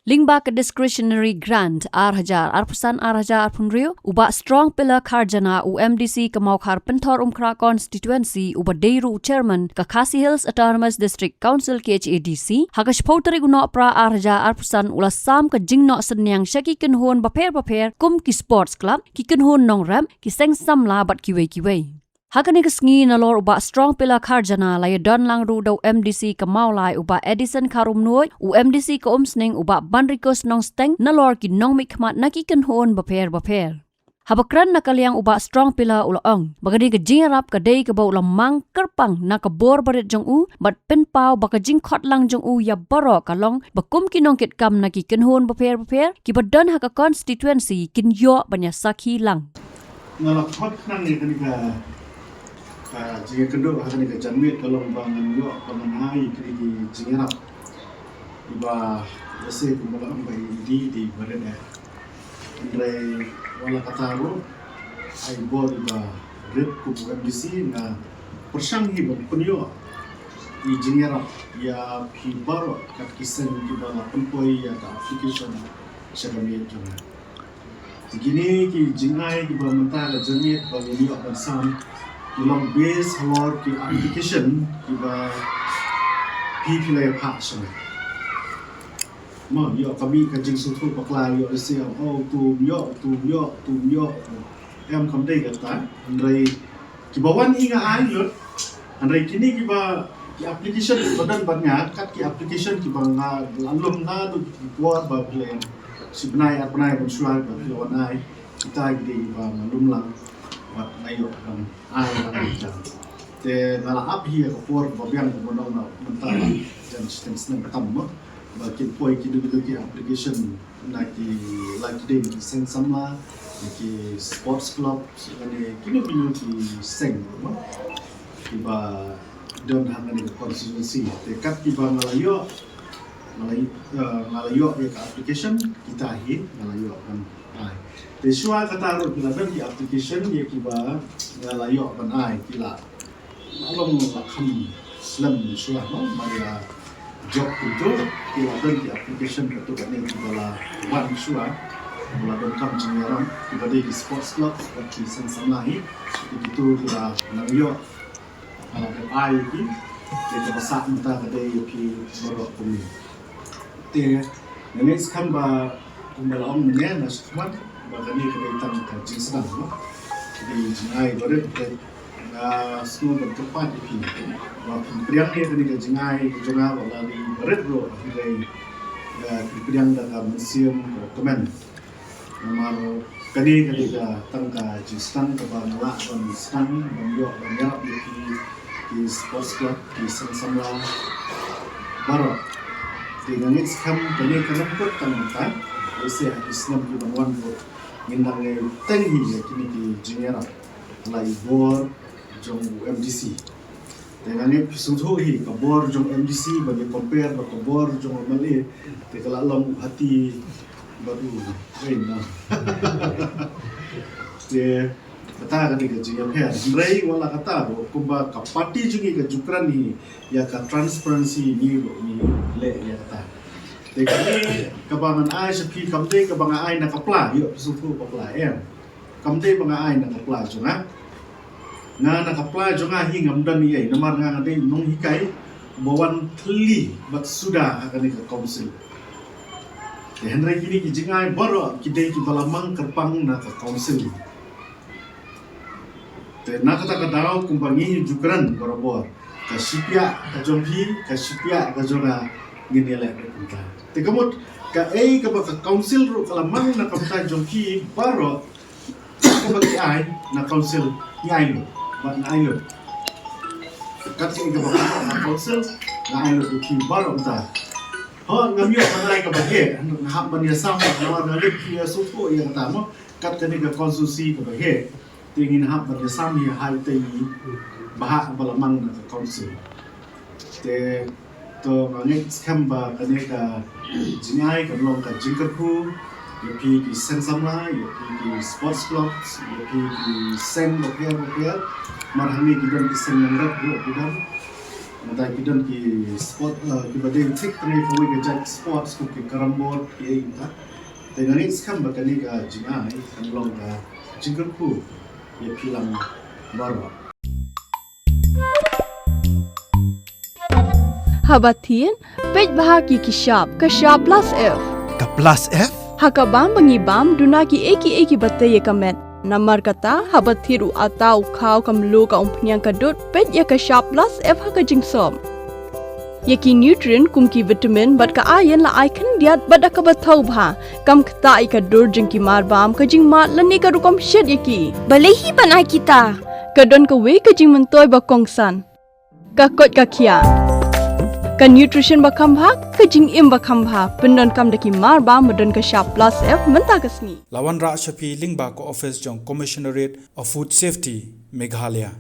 Lingba ke discretionary grant R1000 Arpunriu uba strong pillar Kharjana UMDC kemaukar pentor umkra constituency uba Deiru chairman ke Khasi Hills Autonomous District Council KHADC hakash pauteri guno pra R1000 ula sam ke jingno senyang syaki kenhon baper kum ki sports club ki kenhon nongram ki seng samla bat kiwe. Hakani kesngi nalor uba strong pillar Kharjana laya don lang rudo MDC ke maulai uba Edison Karumnuoi UMDC ke umsning uba Banrikos nong steng nalor ki nong mikmat naki kenhon baper. Habakran nakaliang uba strong pillar ulaong bagadi ke jingarap ke day ke bau lamang kerpang nak ke bor barit jong u bat penpau baka jingkot lang jong u ya baro kalong bakum kinong kit kam naki kenhon baper ki badan haka constituency kin yo banya sakhi lang. Nalak hot nang ni kanika jika kenduk akan jamit kalau bangun yo bangun hai kiri jingarap iba biasa kumpulan bai di berada andre wala kataru ai bod iba red ku MDC na persang hi penyo di jingarap ya pibar kat kisen iba la pempoi ya ka application segamit jona begini ki jingai iba mentala jamit bagi yo bersam Long base halor ki application iba pilai passion. Mo yo kami kajing sutu pakla yo sia tu yo em kam dei kata andai ki bawan inga ayo andai kini ki ba ki application badan banyak kat ki application ki bang lalum na tu buat ba plan sebenarnya apa bersuai ba lawan ai kita di ba malum lang wat ngayo kan ai kan te ngala up here ko for babian ko no mental dan sistem senang ketemu bagi poi kidu ki application na ki like day seng samla ki sports club ni kidu ki seng ba don hangan ni constituency te kat ki ba ngalayo ya ka application kita hi ngalayo kan ai Desua kata ro kita bagi application ye kiba ngalayo banai kila alom lakham slam desua no maria job itu kila bagi application itu kan ni kibala wan desua kila don kam jingaram kiba di sports club seperti sensamlahi itu kila ngalayo ala ai ki kita masak minta kedai pi borok kumi te nenek kan ba kumbalam ni nasman bagani kedai tang kajing sedang no di jingai baret na semua bertempat di sini waktu priang ni kedai jingai jonga wala di baret ro kedai priang dalam museum dokumen nomor kedai tang kajing sedang ke bangla dan sedang banyak di sports club di samla barat dengan ini sekarang kedai kenapa tang Ese Islam di Bangwan Bor, ngindang tengi kini di Jingerap, lai bor jong MDC. Dengan ni pisungtuhi kabor jong MDC bagi compare kabor jong Malay, tekala lam hati baru, na. Dia kata kan ni Jingerap her, Ray wala kata kumba kapati jungi ke Jukran ni, ya ka transparency ni le ya kata. Jadi kebangan ai sepi kamte kebangan ai nak apply yo suku apply ya kamte bangan ai nak apply jonga nak apply jonga hi ngamdan ni namar nga ngade nong hikai bawan thli bat sudah akan ke council de henry kini ki jingai baro kidai ki balamang kerpang na ke council te nak kata kadau kumbangi jukran barabor ka sipia ka jompi ka sipia ka jonga gini le kita tegamot ka council ro kalamang na kapta jongki baro ka bagi ai na council ni ai lo ba na ai lo kat sing ka na council na ai lo ki baro ta ho ngamyo kanai ka bagi na hab ban ya sam na na le ki suko ya ta mo kat ka ni ka konstitusi ka bagi tingin hab ban ya sam ya hai te bahak balamang na council te to ngek skamba kaneka jingai kalong ka jingkerku yopi ki sensamla yopi ki sports club yopi ki sen loker marhani kidan ki sen nangrat go kidan Nanti kita ki sport ki badai victory for we ke sports ko ki karambot ki kita. Dengan ini sekarang bakal ka jingai kan long ka jingkerku ya pilang baru. Habatin, pej bahagi kishap, kashap plus F. Ka plus F? Hakabam bangibam dunaki eki batay kamet. Namar kata habathiru atau kau kamlu ka umpnyang kadut pej ya kashap plus F haka jingsom. Yaki nutrient kumki vitamin bat ka ayan la aikan diat bada ka bathau bha kam kta ika dur jingki marbam ka jingmat lani ka rukom shed yaki. Balehi panai kita. Kadon ka we ka jing mentoy ba kongsan. Ka kot ka kia. Ka nutrition ba khambha ka jing im ba khambha pendon kam daki marba madon ka sharp plus F menta kasni. Lawan Ra Shafi Lingba ko office jong Commissionerate of Food Safety Meghalaya.